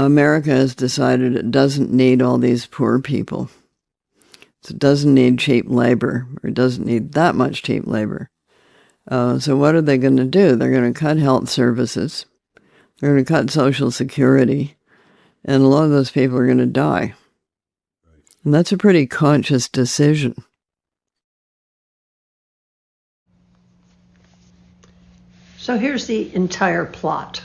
America has decided it doesn't need all these poor people. So it doesn't need cheap labor, or it doesn't need that much cheap labor. So what are they going to do? They're going to cut health services. They're going to cut Social Security. And a lot of those people are going to die. And that's a pretty conscious decision. So here's the entire plot.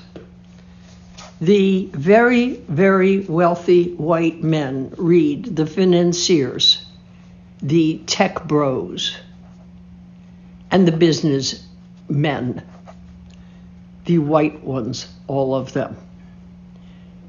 The very, very wealthy white men read the financiers, the tech bros, and the business men, the white ones, all of them.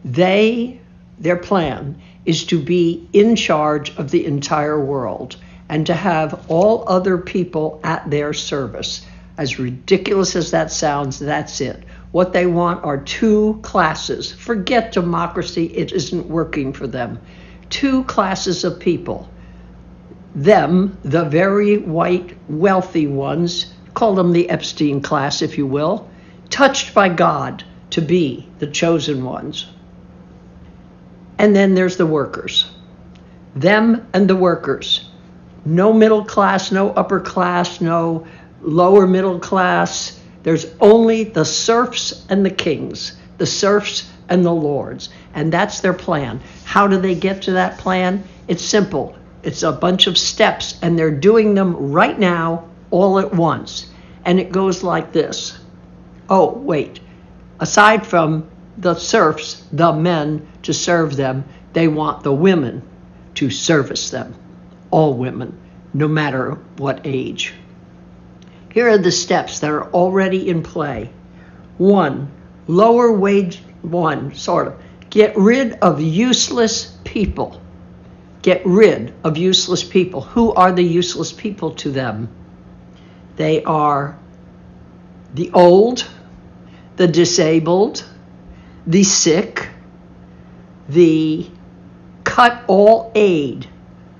Their plan is to be in charge of the entire world and to have all other people at their service. As ridiculous as that sounds, that's it. What they want are two classes. Forget democracy, it isn't working for them. Two classes of people. Them, the very white, wealthy ones, call them the Epstein class, if you will, touched by God to be the chosen ones. And then there's the workers. Them and the workers. No middle class, no upper class, no lower middle class. There's only the serfs and the kings, the serfs and the lords. And that's their plan. How do they get to that plan? It's simple. It's a bunch of steps, and they're doing them right now, all at once. And it goes like this. Oh, wait. Aside from the serfs, the men, to serve them, they want the women to service them. All women, no matter what age. Here are the steps that are already in play. One, lower wage, get rid of useless people. Get rid of useless people. Who are the useless people to them? They are the old, the disabled, the sick, the cut all aid,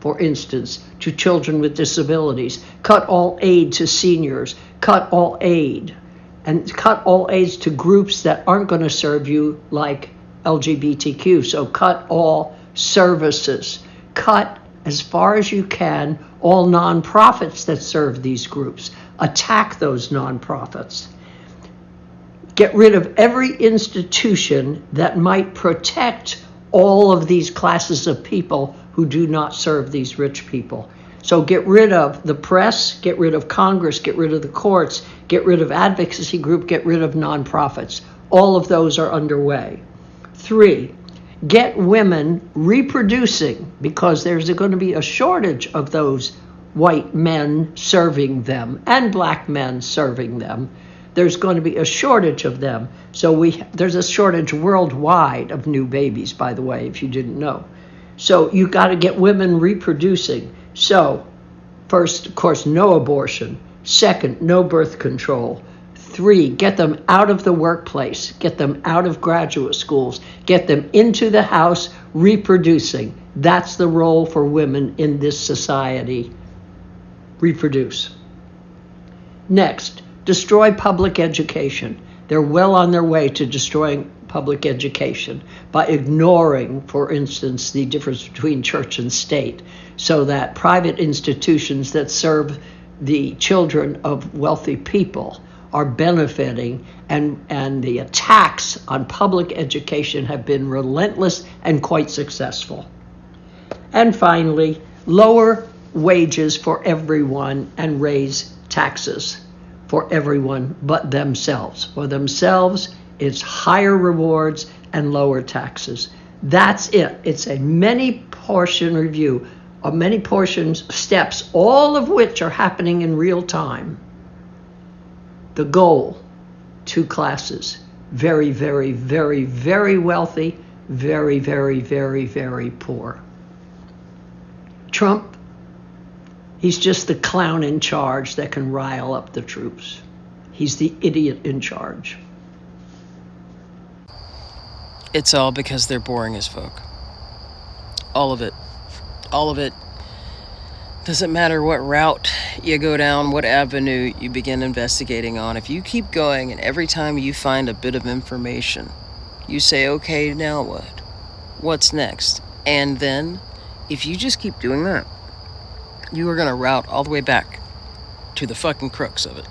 for instance, to children with disabilities, cut all aid to seniors, cut all aid, and cut all aids to groups that aren't going to serve you, like LGBTQ. So cut all services. Cut, as far as you can, all nonprofits that serve these groups. Attack those nonprofits. Get rid of every institution that might protect all of these classes of people who do not serve these rich people. So get rid of the press, get rid of Congress, get rid of the courts, get rid of advocacy group, get rid of nonprofits. All of those are underway. 3, get women reproducing, because there's going to be a shortage of those white men serving them and black men serving them. There's going to be a shortage of them. So there's a shortage worldwide of new babies, by the way, if you didn't know. So you got to get women reproducing. So first, of course, no abortion. Second, no birth control. 3, get them out of the workplace. Get them out of graduate schools. Get them into the house reproducing. That's the role for women in this society. Reproduce. Next, destroy public education. They're well on their way to destroying public education by ignoring, for instance, the difference between church and state, so that private institutions that serve the children of wealthy people are benefiting, and the attacks on public education have been relentless and quite successful. And finally, lower wages for everyone and raise taxes for everyone but themselves. For themselves, it's higher rewards and lower taxes. That's it. It's a many-portion review of many portions, steps, all of which are happening in real time. The goal, 2 classes. Very, very, very, very wealthy, very, very, very, very poor. Trump, he's just the clown in charge that can rile up the troops. He's the idiot in charge. It's all because they're boring as folk. All of it. All of it. Doesn't matter what route you go down, what avenue you begin investigating on. If you keep going and every time you find a bit of information You say, okay, now what? What's next? And then, if you just keep doing that, you are going to route all the way back to the fucking crux of it,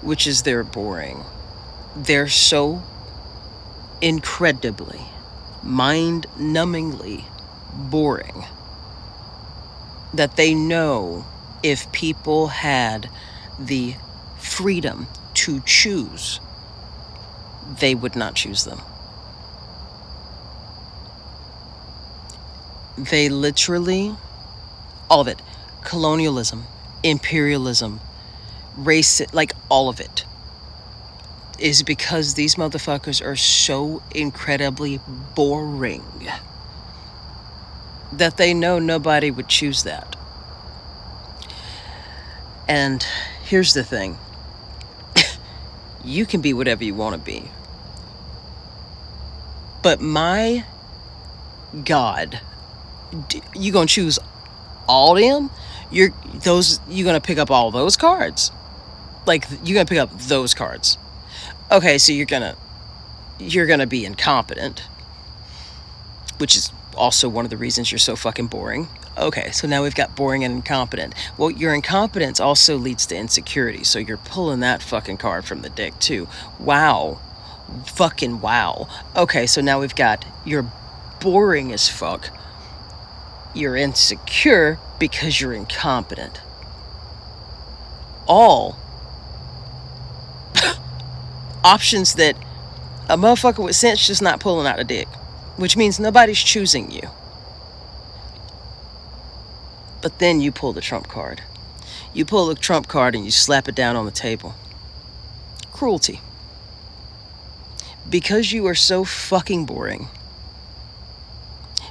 which is they're boring. They're so incredibly, mind-numbingly boring that they know if people had the freedom to choose, they would not choose them. They literally, all of it, colonialism, imperialism, race, like all of it, is because these motherfuckers are so incredibly boring that they know nobody would choose that. And here's the thing. You can be whatever you want to be. But my God, you gonna choose all them? You're gonna pick up all those cards. Like, you're gonna pick up those cards. Okay, so you're gonna be incompetent, which is also one of the reasons you're so fucking boring. Okay, so now we've got boring and incompetent. Well, your incompetence also leads to insecurity, so you're pulling that fucking card from the deck too. Wow. Fucking wow. Okay, so now we've got you're boring as fuck. You're insecure because you're incompetent. All options that a motherfucker with sense just not pulling out a dick, which means nobody's choosing you. But then you pull the trump card. You pull the trump card and you slap it down on the table. Cruelty. Because you are so fucking boring.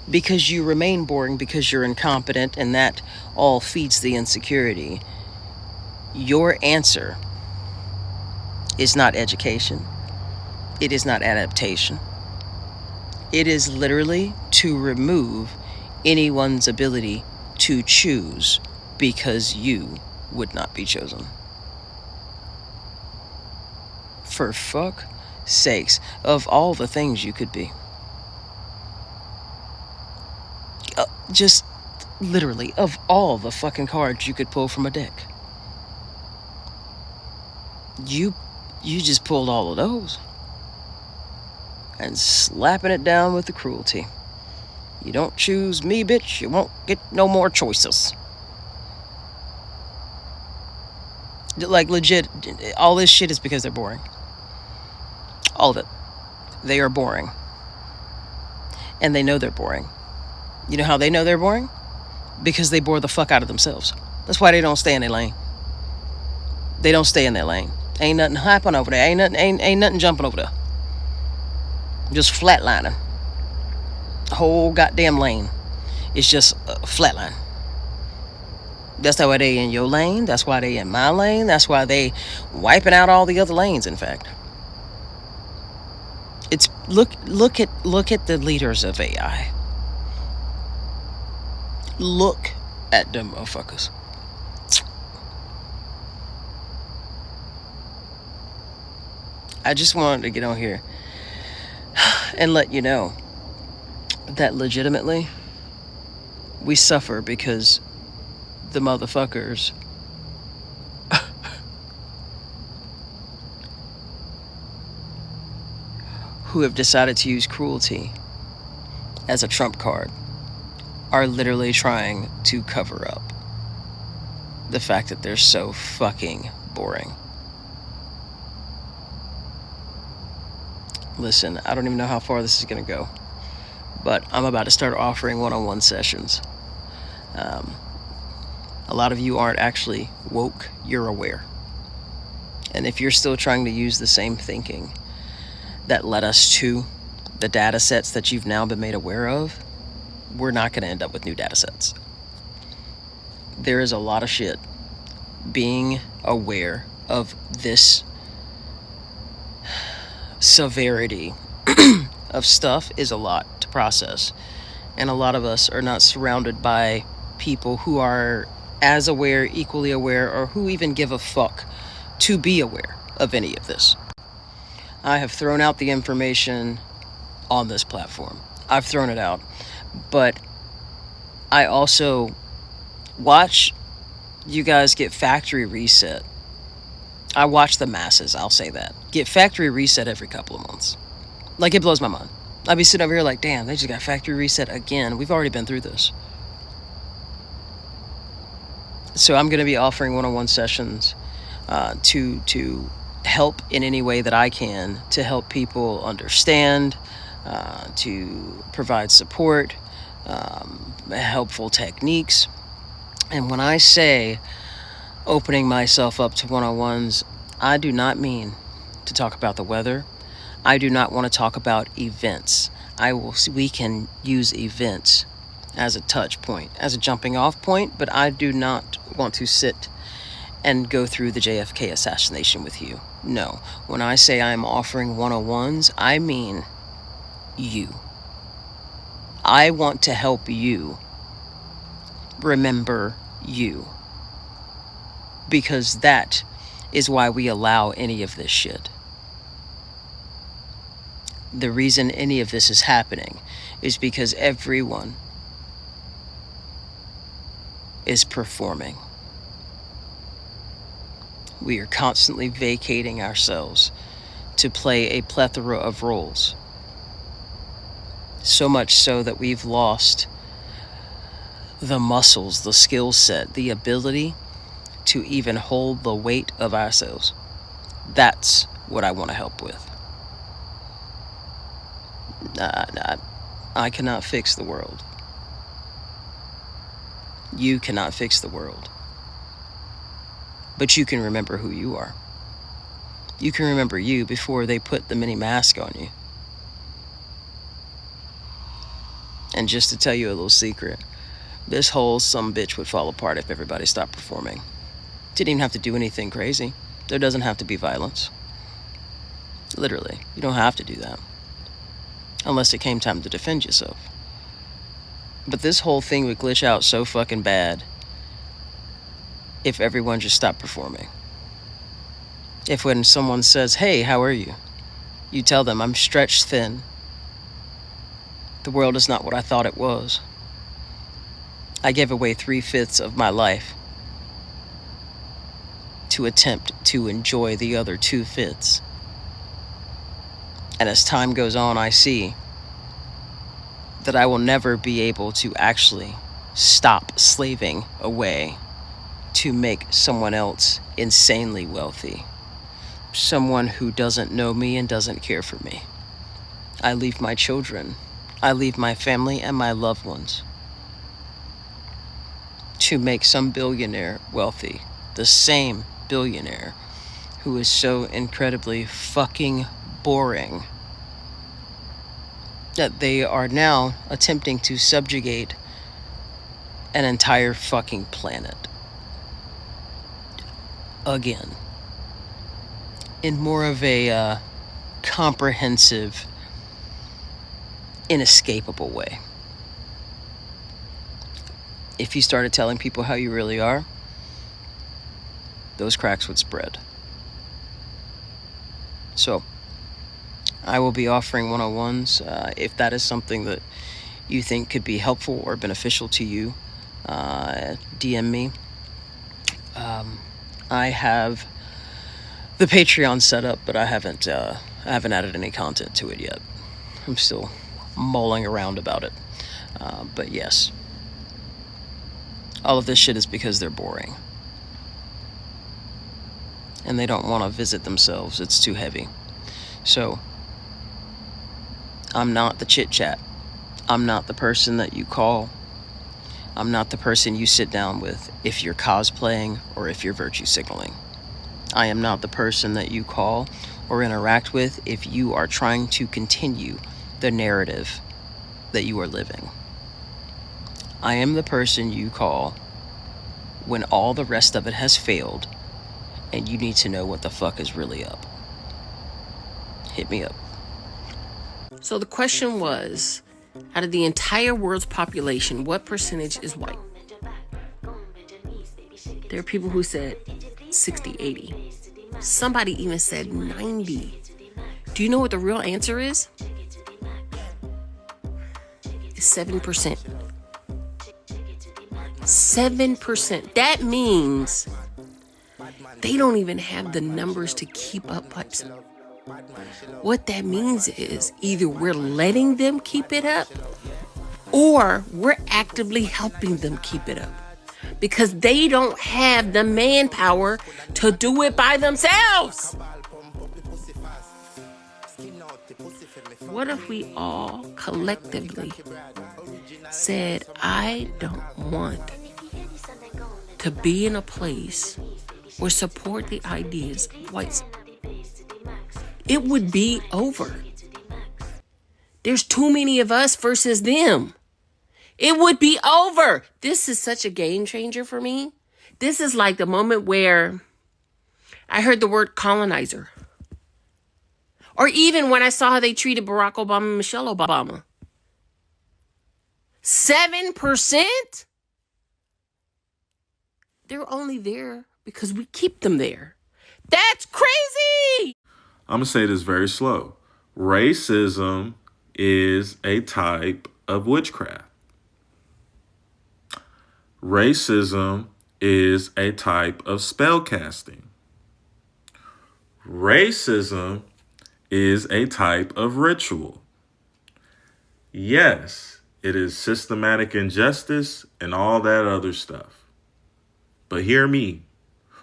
Because you remain boring because you're incompetent, and that all feeds the insecurity. Your answer is not education. It is not adaptation. It is literally to remove anyone's ability to choose because you would not be chosen. For fuck sakes, of all the things you could be. Just literally, of all the fucking cards you could pull from a deck. You just pulled all of those. And slapping it down with the cruelty. You don't choose me, bitch, you won't get no more choices. Like, legit, all this shit is because they're boring. All of it. They are boring. And they know they're boring. You know how they know they're boring? Because they bore the fuck out of themselves. That's why they don't stay in their lane. They don't stay in their lane. Ain't nothing happening over there. Ain't nothing jumping over there. Just flatlining. The whole goddamn lane is just flatline. That's why they in your lane. That's why they in my lane. That's why they wiping out all the other lanes, in fact. It's look at the leaders of AI. Look at them motherfuckers. I just wanted to get on here and let you know that legitimately we suffer because the motherfuckers who have decided to use cruelty as a trump card are literally trying to cover up the fact that they're so fucking boring. Listen, I don't even know how far this is going to go, but I'm about to start offering one-on-one sessions. A lot of you aren't actually woke, you're aware. And if you're still trying to use the same thinking that led us to the data sets that you've now been made aware of, we're not going to end up with new data sets. There is a lot of shit. Being aware of this severity of stuff is a lot to process. And a lot of us are not surrounded by people who are as aware, equally aware, or who even give a fuck to be aware of any of this. I have thrown out the information on this platform. I've thrown it out. But I also watch you guys get factory reset. I watch the masses, I'll say that. Get factory reset every couple of months. Like, it blows my mind. I'd be sitting over here like, damn, they just got factory reset again. We've already been through this. So I'm going to be offering one-on-one sessions to help in any way that I can to help people understand, to provide support, helpful techniques. And when I say opening myself up to one-on-ones, I do not mean to talk about the weather. I do not want to talk about events. We can use events as a touch point, as a jumping off point, but I do not want to sit and go through the JFK assassination with you. No. When I say I'm offering one-on-ones, I mean you. I want to help you remember you. Because that is why we allow any of this shit. The reason any of this is happening is because everyone is performing. We are constantly vacating ourselves to play a plethora of roles. So much so that we've lost the muscles, the skill set, the ability to even hold the weight of ourselves. That's what I want to help with. I cannot fix the world. You cannot fix the world. But you can remember who you are. You can remember you before they put the mini mask on you. And just to tell you a little secret, this whole sumbitch would fall apart if everybody stopped performing. Didn't even have to do anything crazy. There doesn't have to be violence. Literally, you don't have to do that. Unless it came time to defend yourself. But this whole thing would glitch out so fucking bad if everyone just stopped performing. If when someone says, hey, how are you? You tell them, I'm stretched thin. The world is not what I thought it was. I gave away 3/5 of my life to attempt to enjoy the other 2/5. And as time goes on, I see that I will never be able to actually stop slaving away to make someone else insanely wealthy. Someone who doesn't know me and doesn't care for me. I leave my children. I leave my family and my loved ones to make some billionaire wealthy. The same billionaire who is so incredibly fucking boring that they are now attempting to subjugate an entire fucking planet. Again. In more of a comprehensive, inescapable way. If you started telling people how you really are, those cracks would spread. So, I will be offering one-on-ones. If that is something that you think could be helpful or beneficial to you, DM me. I have the Patreon set up, but I haven't added any content to it yet. I'm still mulling around about it. But yes, all of this shit is because they're boring. And they don't want to visit themselves. It's too heavy. So, I'm not the chit-chat. I'm not the person that you call. I'm not the person you sit down with if you're cosplaying or if you're virtue signaling. I am not the person that you call or interact with if you are trying to continue the narrative that you are living. I am the person you call when all the rest of it has failed and you need to know what the fuck is really up. Hit me up. So the question was, out of the entire world's population, what percentage is white? There are people who said 60, 80. Somebody even said 90. Do you know what the real answer is? is 7%. 7%. That means they don't even have the numbers to keep up. What that means is either we're letting them keep it up or we're actively helping them keep it up because they don't have the manpower to do it by themselves. What if we all collectively said, I don't want to be in a place or support the ideas of whites? It would be over. There's too many of us versus them. It would be over. This is such a game changer for me. This is like the moment where I heard the word colonizer. Or even when I saw how they treated Barack Obama and Michelle Obama. 7%? They're only there because we keep them there. That's crazy! I'm going to say this very slow. Racism is a type of witchcraft. Racism is a type of spell casting. Racism is a type of ritual. Yes, it is systematic injustice and all that other stuff. But hear me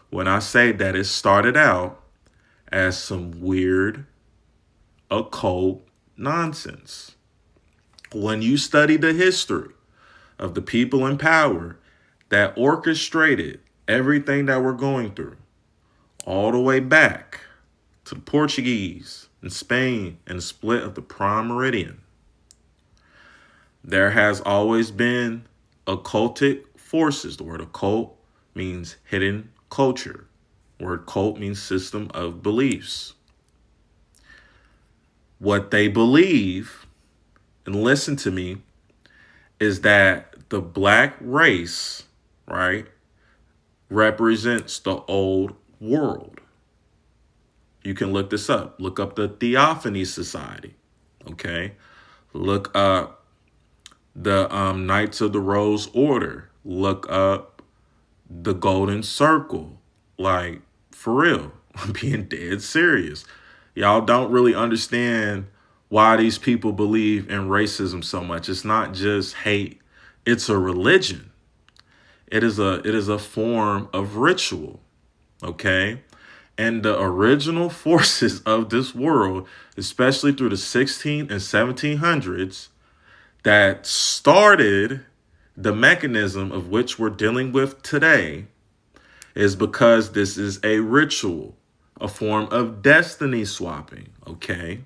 when I say that it started out as some weird occult nonsense. When you study the history of the people in power that orchestrated everything that we're going through, all the way back to the Portuguese and Spain and the split of the Prime Meridian, there has always been occultic forces. The word occult means hidden culture. The word cult means system of beliefs. What they believe, and listen to me, is that the black race, right, represents the old world. You can look this up. Look up the Theophany Society, okay? Look up the Knights of the Rose Order. Look up the Golden Circle. Like, for real, I'm being dead serious. Y'all don't really understand why these people believe in racism so much. It's not just hate. It's a religion. It is a form of ritual, okay? And the original forces of this world, especially through the 16 and 1700s, that started the mechanism of which we're dealing with today, is because this is a ritual, a form of destiny swapping, okay?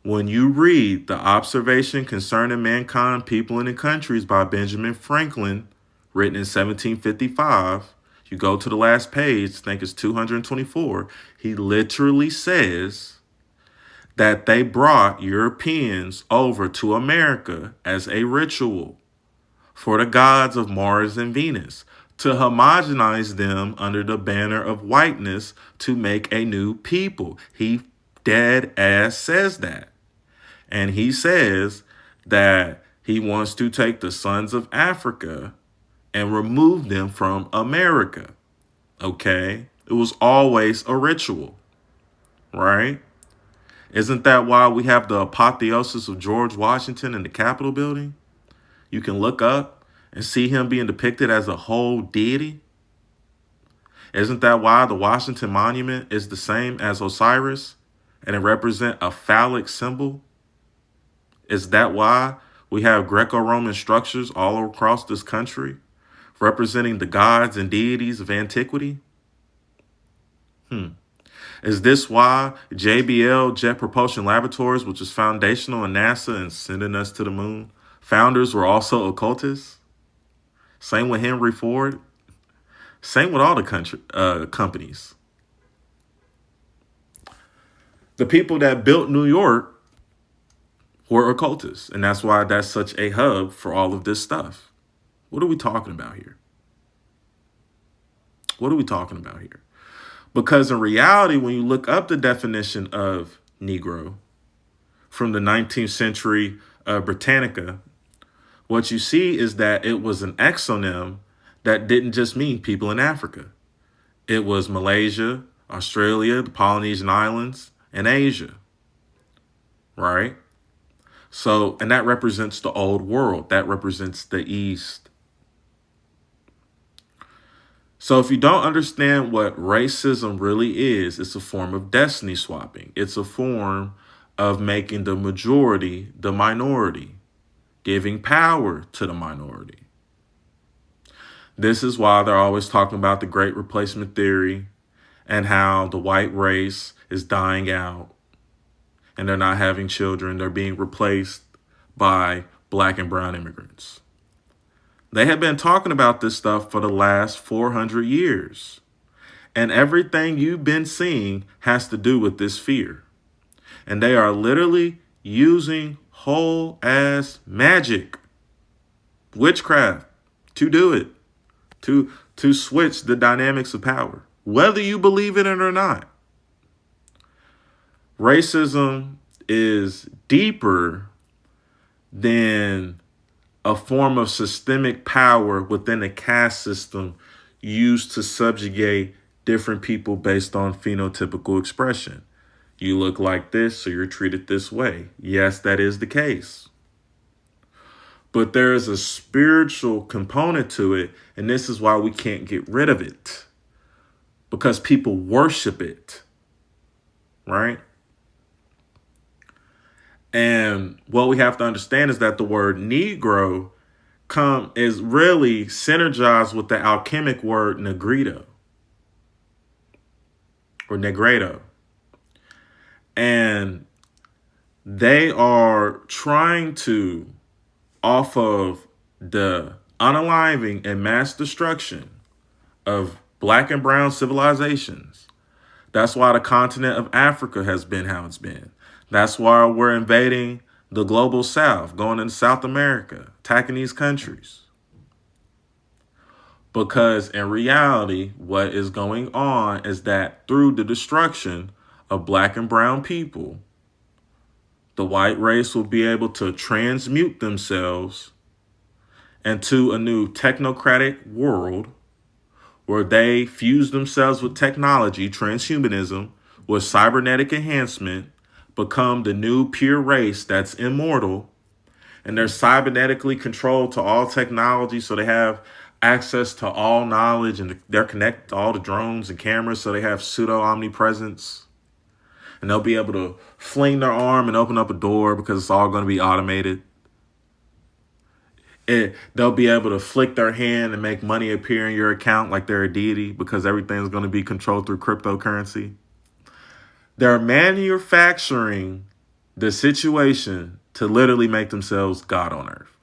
When you read The Observation Concerning Mankind, People, and Countries by Benjamin Franklin, written in 1755, you go to the last page, I think it's 224, he literally says that they brought Europeans over to America as a ritual for the gods of Mars and Venus, to homogenize them under the banner of whiteness to make a new people. He dead ass says that. And he says that he wants to take the sons of Africa and remove them from America. Okay? It was always a ritual, right? Isn't that why we have the apotheosis of George Washington in the Capitol building? You can look up and see him being depicted as a whole deity. Isn't that why the Washington Monument is the same as Osiris and it represents a phallic symbol? Is that why we have Greco-Roman structures all across this country representing the gods and deities of antiquity? Is this why JBL, Jet Propulsion Laboratories, which is foundational in NASA and sending us to the moon, founders were also occultists? Same with Henry Ford. Same with all the companies. The people that built New York were occultists, and that's why that's such a hub for all of this stuff. What are we talking about here? What are we talking about here? Because in reality, when you look up the definition of Negro from the 19th century Britannica, what you see is that it was an exonym that didn't just mean people in Africa. It was Malaysia, Australia, the Polynesian Islands, and Asia, right? So, and that represents the old world. That represents the East. So if you don't understand what racism really is, it's a form of destiny swapping. It's a form of making the majority the minority, giving power to the minority. This is why they're always talking about the great replacement theory and how the white race is dying out and they're not having children. They're being replaced by black and brown immigrants. They have been talking about this stuff for the last 400 years. And everything you've been seeing has to do with this fear. And they are literally using whole ass magic, witchcraft, to do it, to switch the dynamics of power, whether you believe in it or not. Racism is deeper than a form of systemic power within a caste system used to subjugate different people based on phenotypical expression. You look like this, so you're treated this way. Yes, that is the case. But there is a spiritual component to it, and this is why we can't get rid of it. Because people worship it, right? And what we have to understand is that the word Negro is really synergized with the alchemic word negrito or negredo. And they are trying to, off of the unaliving and mass destruction of black and brown civilizations. That's why the continent of Africa has been how it's been. That's why we're invading the global south, going into South America, attacking these countries. Because in reality, what is going on is that through the destruction of black and brown people, the white race will be able to transmute themselves into a new technocratic world where they fuse themselves with technology, transhumanism, with cybernetic enhancement, become the new pure race that's immortal, and they're cybernetically controlled to all technology, so they have access to all knowledge, and they're connected to all the drones and cameras, so they have pseudo omnipresence, and they'll be able to fling their arm and open up a door because it's all going to be automated. They'll be able to flick their hand and make money appear in your account like they're a deity because everything's going to be controlled through cryptocurrency. They're manufacturing the situation to literally make themselves God on earth.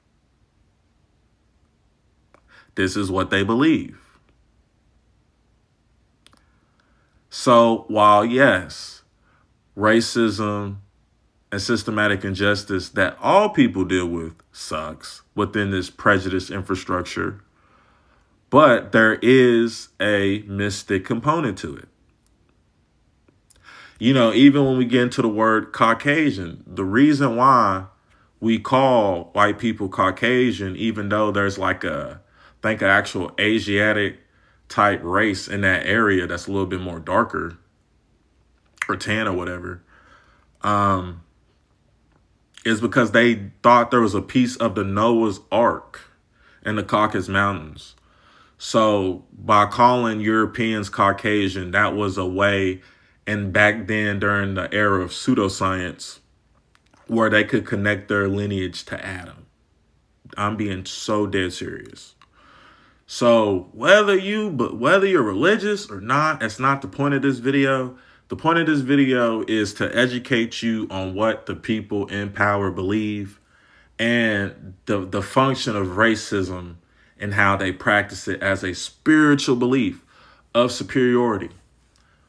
This is what they believe. So while, yes, racism and systematic injustice that all people deal with sucks within this prejudice infrastructure, but there is a mystic component to it. You know, even when we get into the word Caucasian, the reason why we call white people Caucasian, even though there's like an actual Asiatic type race in that area that's a little bit more darker or tan or whatever, is because they thought there was a piece of the Noah's Ark in the Caucasus Mountains. So by calling Europeans Caucasian, that was a way, and back then during the era of pseudoscience, where they could connect their lineage to Adam. I'm being so dead serious. So whether you're religious or not, that's not the point of this video. The point of this video is to educate you on what the people in power believe and the function of racism and how they practice it as a spiritual belief of superiority.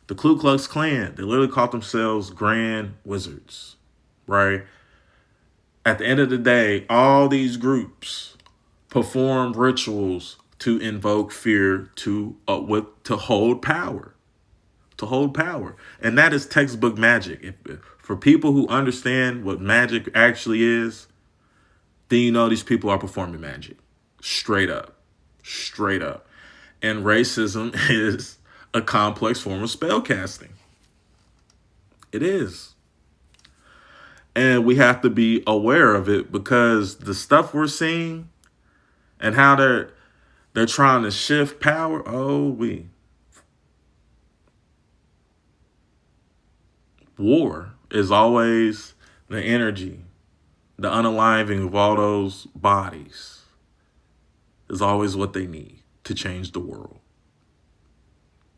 The Ku Klux Klan, they literally called themselves Grand Wizards, right? At the end of the day, all these groups perform rituals to invoke fear, to hold power. To hold power. And that is textbook magic. For people who understand what magic actually is, then you know these people are performing magic. Straight up. Straight up. And racism is a complex form of spell casting. It is. And we have to be aware of it, because the stuff we're seeing and how they're trying to shift power. War is always the energy, the unaliving of all those bodies is always what they need to change the world.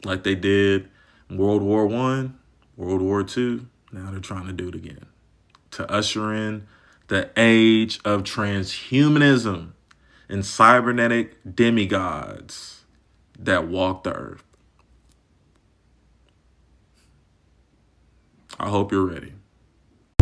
Like they did in World War I, World War II, now they're trying to do it again. To usher in the age of transhumanism and cybernetic demigods that walk the earth. I hope you're ready.